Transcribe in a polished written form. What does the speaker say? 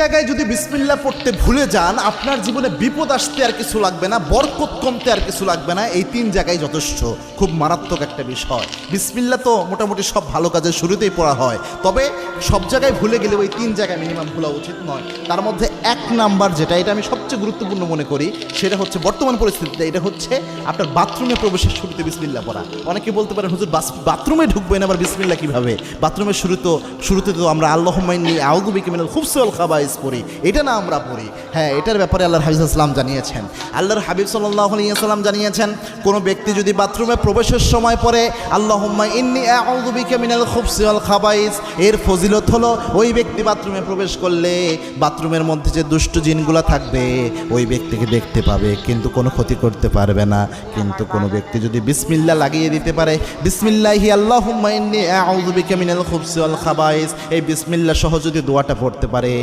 জায়গায় যদি বিসমিল্লাহ পড়তে ভুলে যান, আপনার জীবনে বিপদ আসতে আর কিছু লাগবে না, বরকত কমতে আর কিছু লাগবে না। এই 3 জায়গায় যথেষ্ট। খুব মারাত্মক একটা বিষয়। বিসমিল্লাহ তো মোটামুটি সব ভালো কাজের শুরুতেই পড়া হয়, তবে সব জায়গায় ভুলে গেলেও এই 3 জায়গায় মিনিমাম ভুলা উচিত নয়। তার মধ্যে 1 নাম্বার যেটা, এটা আমি সবচেয়ে গুরুত্বপূর্ণ মনে করি, সেটা হচ্ছে বর্তমান পরিস্থিতিতে এটা হচ্ছে আপনার বাথরুমে প্রবেশের শুরুতে বিসমিল্লাহ পড়া। অনেকে বলতে পারেন হুজুর বাথরুমে ঢুকবেন আবার বিসমিল্লাহ কিভাবে? বাথরুমের শুরুতে তো আমরা আল্লাহুম্মা ইন্নী আউযু বিকা মিনাল খুবসি ওয়াল খাবাইস পড়ি, এটা না আমরা পড়ি। হ্যাঁ, এটার ব্যাপারে আল্লাহর হাবিব সাল্লাল্লাহু আলাইহি ওয়াসাল্লাম জানিয়েছেন। আল্লাহর হাবিব সাল্লাল্লাহু আলাইহি ওয়াসাল্লাম জানিয়েছেন, কোনো ব্যক্তি যদি বাথরুমে প্রবেশের সময় পড়ে আল্লাহুম্মা ইন্নী আউযু বিকা মিনাল খুবসি ওয়াল খাবাইস, এর ফজিলত হলো ওই ব্যক্তি বাথরুমে প্রবেশ করলে বাথরুমের মধ্যে যে দুষ্ট জিনগুলো থাকবে ওই ব্যক্তিকে দেখতে পাবে, কিন্তু কোনো ক্ষতি করতে পারবে না। কিন্তু কোনো ব্যক্তি যদি বিসমিল্লাহ লাগিয়ে দিতে পারে, বিসমিল্লাহি আল্লাহুম্মা ইন্নী আউযু বিকা মিনাল খুবসি ওয়াল খাবাইস, এই বিসমিল্লাহ সহ যদি দোয়াটা পড়তে পারে,